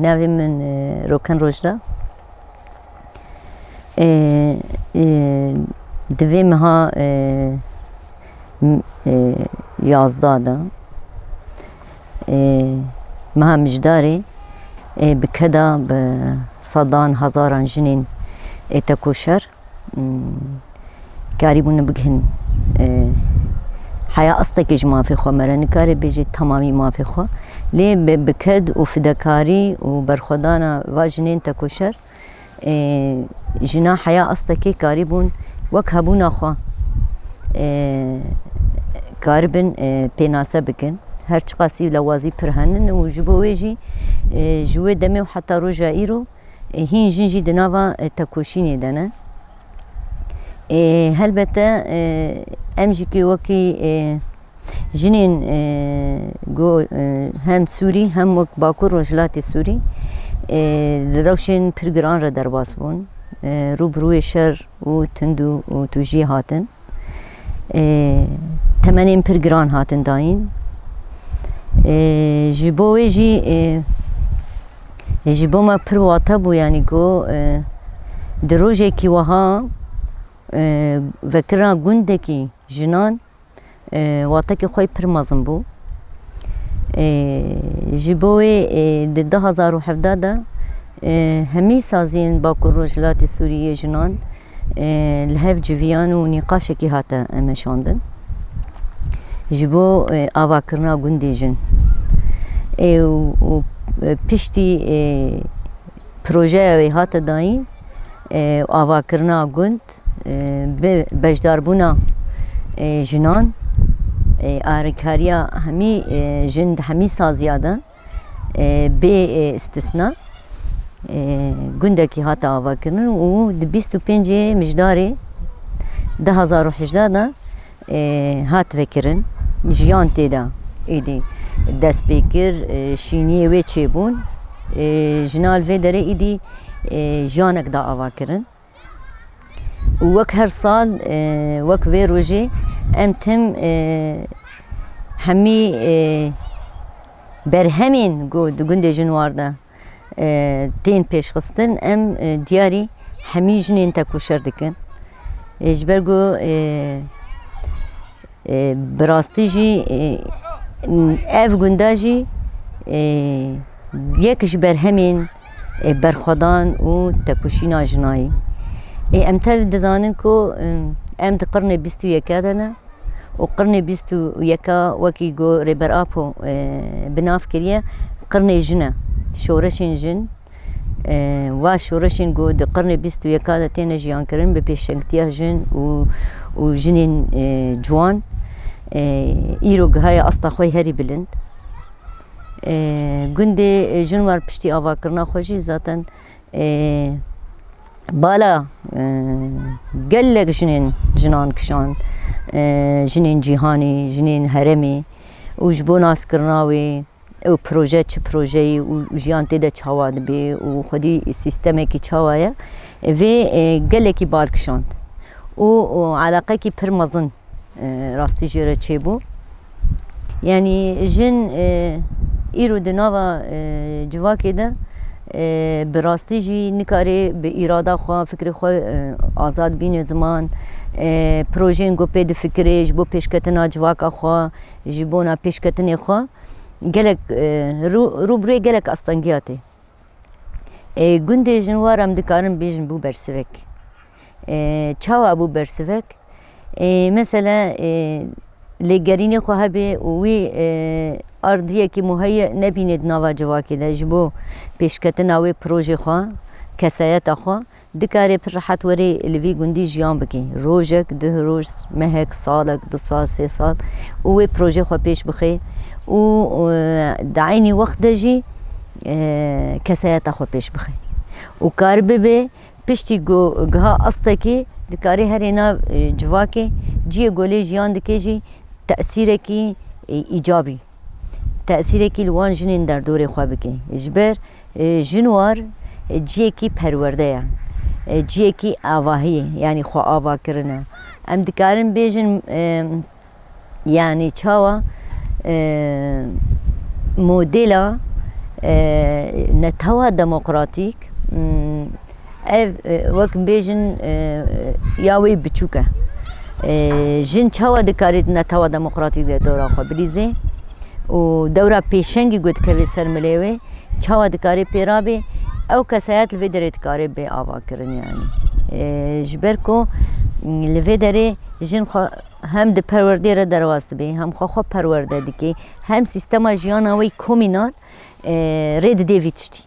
ناوی من روکن روجدا دوی مها 11 دا مها مجداری بکدا به صدان هزاران جنین تکوشر کاری بونه بگهن حیا استکی جمافی خو مرن کاری بیجی تمامی مافی خو لی بکد و فداکاری و برخودانا و جنین تکوشر جنا حیا استکی کاری بون وک هبونا خو کاری بن پیناسه بکن هر چقاسی لوازی پرهنن و جبویجی جوه دمه و حتی روژا ایرو هین جنجی دناوا تکوشینی دنه هلبته امجی که وکی جنین گو هم سوری هم وک باکور رجلات سوری دوشین پرگران را در باس بون روبروی شر و تندو و توجی هاتن تمنین پرگران هاتن داین جبوی جی جبو ما پرواتا بو یعنی گو دروجه کی وها وکرنا گونده کی جنان واتا کی خوی پرمازم بو جبوی ده 2017 دا همی سازین باکو رجلات سوریه جنان لهف جویان و نقاش کی هاتا امشاندن جبو آوا کرنا گونده جن و پشتی پروژه وی هاتا داین آوا کرنا گوند بجدار بونا جنان آرکاریا همی جند همی سازیاده به استثناء گونده کی هاتا آوا کرن و 25 مجداری 2018 دا هات وکرن جیان تیدا ایدی دست بکر شینی وی چه بون جنال وی داره ایدی جانک دا آوا کرن وک هر سال وک وی روژه ام تم همی برهمین گونده جنوارده تین پیش خستن ام دیاری همی جنین تکوشر دکن اجبرگو براستی جی اف گونده جی یکش برهمین برخودان و تکوشینا جنایی ام تل دزانن کو ام د قرن 21 دنه و قرن 21 وکی گو ریبر آپو بناف کریه قرن جنه شورشین جن و شورشین گو د قرن 21 دا تین جیان کرن به پیشنگتیا جن و جنین جوان ایرو گهای استا خوی هری بلند گنده جنوار پشتی آوا کرنا خوشی ذاتن بالا گلک جنان کشان جنین جیهانی جنین هرمی و جبو ناس کرناوی و پروژه چه پروژه‌ای و جیان تیده چاواد بی و خودی سیستمی کی چاوایه و گلکی بال کشاند و علاقه کی پرمزن راستی جره چه بو یعنی جن ایرو دناوا جواکی ده براستی جی نکاری به اراده خوا فکر خوا آزاد بین زمان پروژین گو پید فکریش بو پیشکتنا جواکا خوا جبونا پیشکتنی خوا گلک روبروی گلک استانگیاتی گنده جنوار هم دکارن بیجن بو برسوک چاوا بو برسوک مثلا لگرینی خو هبه وی اردیه کی مهیا نبیند نوا جواکی ده جبو پیشکتنا وی پروژه خو کسایت خو دکاری پر راحت وری لوی گندی جیان بکی روزک ده روز مهک سالک 2 سال 3 سال وی پروژه خو پیش بخی و دعینی وقت دجی کسایت خو پیش بخی و کار به پشتی گها استکی دکاری هرینا جواکی جی گولی جیان دکیجی تأثیر کی ایجابی تأثیر کی لوان جنین در دور خواب کی اجبر جنوار جی کی پرورده یا جی کی آواهی یعنی خو آوا کرنا ام دکارن بیجن یعنی چاوا مدلا نتوا ديمقراطيك وەک بێژن یاوەی بچووکە ژن چاوە دەکارێت نەتەوە دەموقراتی دێ دەورا خۆ بریزێ و دەورا پێشەنگی گوتکەوێ سەر ملێوێ چاوە دەکارێت پێرابێ ئەو کەسایەت لەوێ دەرێت دەکارێت بێ ئاواکردن یانی ji ber ku li vê derê jin xwe hem di perwerdê re derwas dibe hem xwe xwe perwerde dike hem sîstema jiyana wê komînan rê didê vî tiştî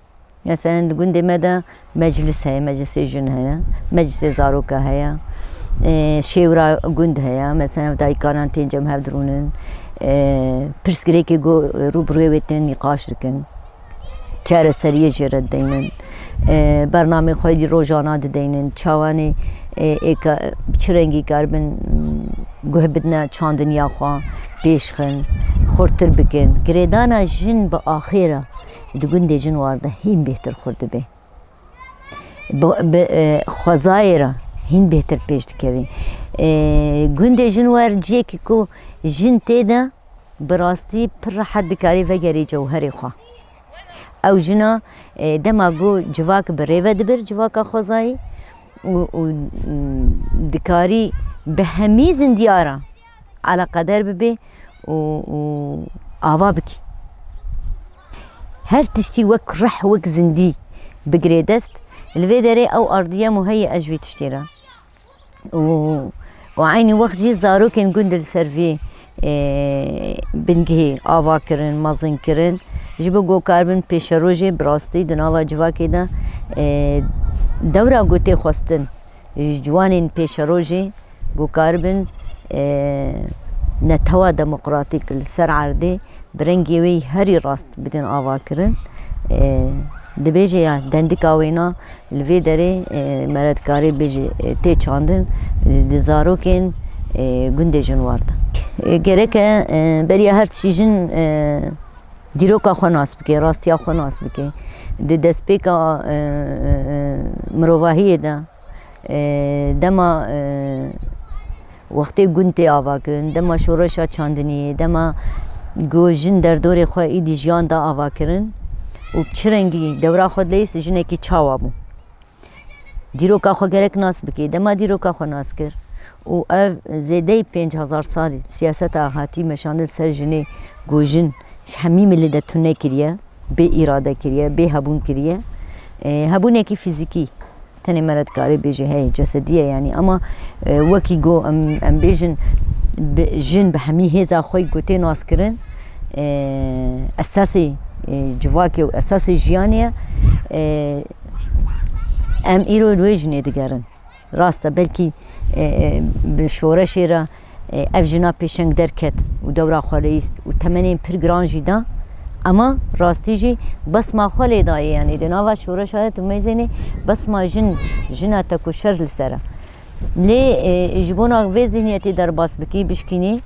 mesela li gundê me de meclis heye meclisê jin heye meclisê zaroka heye şêwra gund heye mesela dayîkaran tên cem hev dirûnin pirsgirêkê rûbirûyê wê tên nîqaş dikin çareseriyê jê re dideynin برنامه خودی روزانه دادین چوانی چه رنگی کاربن گوه بدن چاندنی آخوا پیشخن خورتر بکن گریدانا جن با آخره دگون جن وارده هین بهتر خورده به خزایره هین بهتر پیش دکوی گوند جن وار جی که کو جن تیدا براستی پر حد کاری و گری جوهری خوا او جنا دما گو جواک بریوه دبر جواکا خوزایی و دکاری به همی زندیارا على قدر ببی و آوا بکی هر تشتی وک رح وک زندی بگری دست الوی داره او ارضیه مهی اجوی تشتیرا و عینی وقت جی زارو کن گندل سروی بنگی آوا کرن مزن کرن جبو گو کاربن پیش روزی براستی دنوا جواکی دا دورا گوته خواستن جوانین پیش روزی گو کاربن نتوا دموکراتیک سر عرضه برنگی وی هری راست بدن آوا کرن دبیجه یا دندک آوینا لوی داره مردکاری بیجه تی چاندن دزارو کن گنده جنوارده گرکه برای هر چیزن دیروکا خو ناس بکه راستیا خو ناس بکه د دسپیکا مروواهی ده دما وقتی گونتی آوا کرن دما شورشا چاندنی دما گوژن در دور خو ایدی جیان دا آوا کرن و چرنگی دورا خود لیس جنه کی چاوا بو دیروکا خو گرک ناس بکه دما دیروکا خو ناس کر و اف زیده 5000 سال سیاست آهاتی مشاند سر جنه گوژن همی ملی ده تونه کریه به اراده کریه به هبون کریه هبونه کی فیزیکی تنی مرد کاری بیجه هی جسدیه یعنی اما وکی گو ام بیجن جن به همی هزا خوی گوته ناس کرن اساسی جواکی و اساسی جیانیه ام ایرو دوی جنه دگرن راسته بلکی شورشی را اف جنا پیشنگ درکت و دورا خوالیست و تمنین پر گرانجی دا اما راستی جی بس ما خوالی دایی یعنی دناوا شورش هاده تو میزنی بس ما جنا تکو شر لسره لی جبونا وی ذهنیتی در باس بکی بشکینی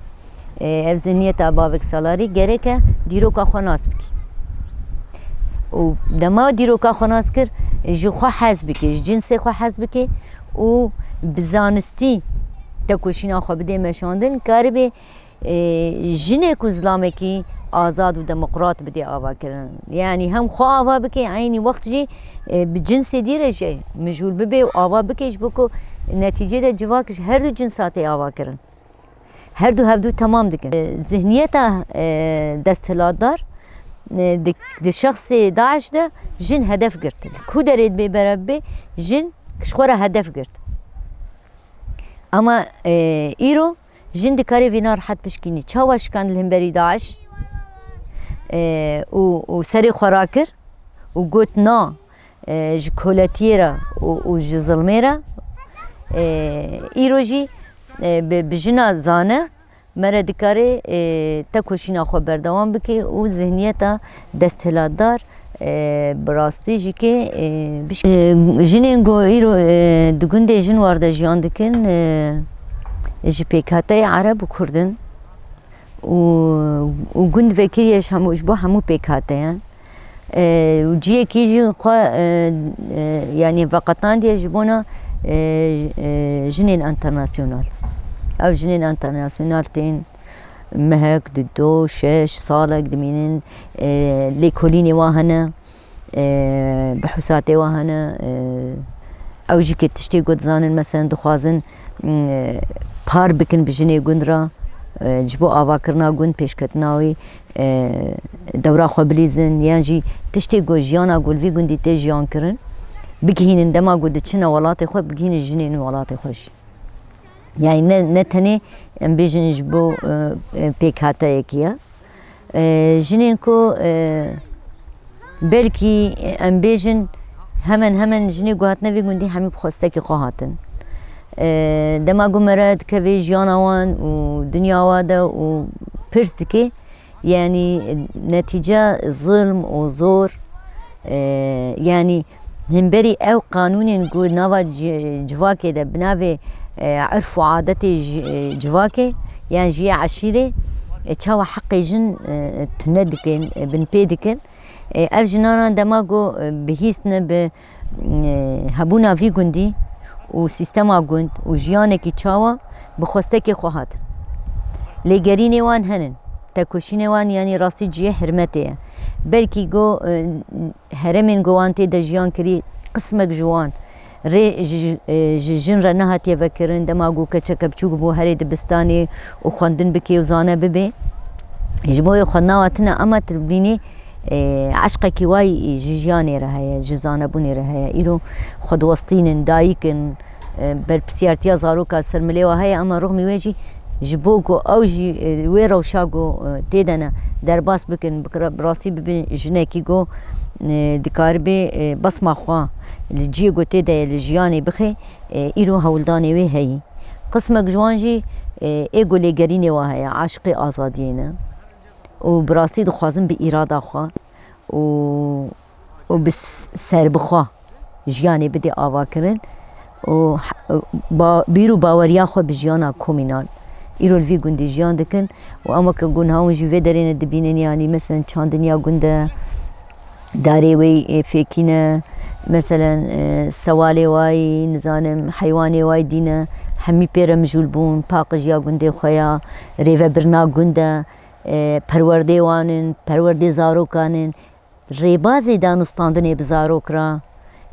اف ذهنیت باوک سالاری گره که دیروکا خوناس بکی و دما دیروکا خوناس کر جو خوا حز بکی جنسی خوا حز بکی و بزانستی تکوشینا خو بده مشاندن کاری به جنه کو اسلامی کی آزاد و دموکرات بده آوا کردن یعنی هم خو آوا بکی عینی وقت جی بجنس دیره جی مجبور ببی و آوا بکیش بکو نتیجه ده جواکش هر دو جنسات آوا کردن هر دو هفدو تمام دکن ذهنیت دستهلاتدار ده شخص داعش ده جن هدف گرد کو درید بی بربی جن کشخوره هدف گرد اما ایرو جن دکاری وینا راحت بشکینی چاواش کند لهمبری داعش و سری خوراکر و گوت نا جکولاتیرا و جظلمیرا ایرو جی بجنا زانه مرا دکاری تکوشینا خو بردوام بکی و ذهنیتا دستهلاتدار براستی جی که جنین گو ایرو دگونده جن وارده جیان دکن جی پیکاته عرب و کردن و گوند وکریش هموش با همو پیکاته یان و جیه کی جی خوا یعنی وقتان دیه جبونا جنین انترناسیونال او جنین انترناسیونال تین مهك دو شش صالك دمينن ليكوليني واهنا بحوساتي واهنا او جي كي تشتي قد زانن مثلا دخوازن پار بکن بجنه گوند را جبو آوا کرنا گوند پیش کتناوی دورا خو بلیزن یان جی تشتی گو جیانا گول وی گوندی تی جیان کرن بگهینن دما گود چنه ولات خو بگهین جنین ولات خوش yani ne tane em bejin jbo pek ekiya jinin ko belki em bejin hemen jini guhatne ve gundi hemi bxosteki xohatin dema gumerad keve jiyanawan û dünyawa de û pirs dike yani netice zulm û zor yani hemberî ew qanûnên ku nava civakê de binavê عرف و عادتê civakê yan jiya eşîrê çawa heqê jin tune dikin bin pê dikin ev jinanan dema got bihîstine bi hebûna vî gundî û sîstema gund û jiyanekî çawa bi xwestekê xwe hatin lêgerînê wan henin tekoşînê wan yanî rastî ciyê hirmetê ye belkî got heremên got wan tê de jiyan kirî qismek ji wan rê ji jin re nehatiye vekirin dema got keçeke biçûk bû herê dibistanê û xwendin bike û zane bibe ji bo wê xwendina tune ama tu bînî eşqekî way ji jiyanê re heye ji zanebûnê re heye îro xwedwestînin dayîkin berpirsiyartiya zaroka ser milê we heye ama rûxmî wê jî ji bo ku ew jî wê rewşa got tê de ne derbas bikin bi rastî bibin jinekî got dikaribê besma xwe li ciyê got tê de ye li jiyanê bixe îro hewldanê wê heyî qismek ji wan jî ê got lêgerînê we heye aşiqê azadiyê ne û bi rastî dixwazin bi îrada xwe û bi serbixwe jiyanê bide avakirin û bîr û baweriya xwe bi jiyana komînal îro li vî gundî jiyan dikin û em weke gund hawin jî vê derê ne dibînin yanî mesela çandiniya gund e darê wê fêkî ne mesela sewalê wayî nizanim heywanê wayî dîne hemî pê re mijûl bûn paqijiya gundê xwe ya rêvebirina gund e perwerdê wan in perwerdê zarokan in rêbazê danûstandinê bi zarok ra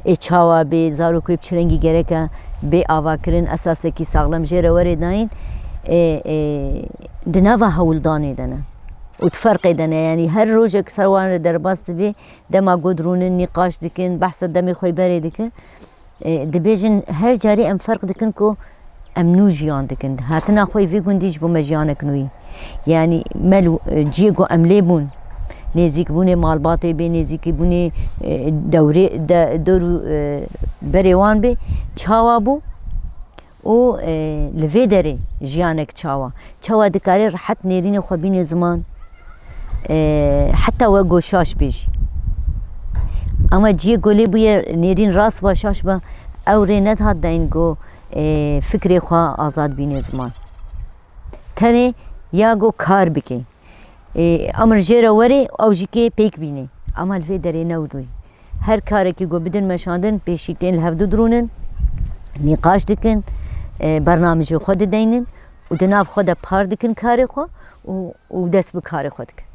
ê çawa bê zarok wê bi çi rengî gereke bê avakirin esasekî saxlem jê re werê dayîn di nava hewldanê de ne û di ferqê de ne yanî her rojek ser wan re derbas dibe dema got rûnin nîqaş dikin behsa demê xwe berê dikin dibêjin her carî em ferq dikin ku em nû jiyan dikin hatina xwe vê gundî ji bo me jiyanek nûyî yani mel ciyê got em lê bûn nêzîkbûnê malbatê bê nêzîkîbûnê dewr û berê wan bê çawa bû û li vê derê jiyanek çawa dikare rehet nêrînê xwe bîne ziman heta we got şaş bê jî ama ciyê got lê bûye nêrîn rast ba şaş ba ew rê nedihat dayîn got fikrê xwe azad bîne ziman tenê ya got kar bike emir jê re werê ew jî kê pêk bîne ama li vê derê newrûyî her karekî got bidin meşandin pêşîtên li hev didrûnin nîqaş dikin bernamîjê xwe dideynin û di nav xwe de par dikin karê xwe û dest bi karê xwe dikin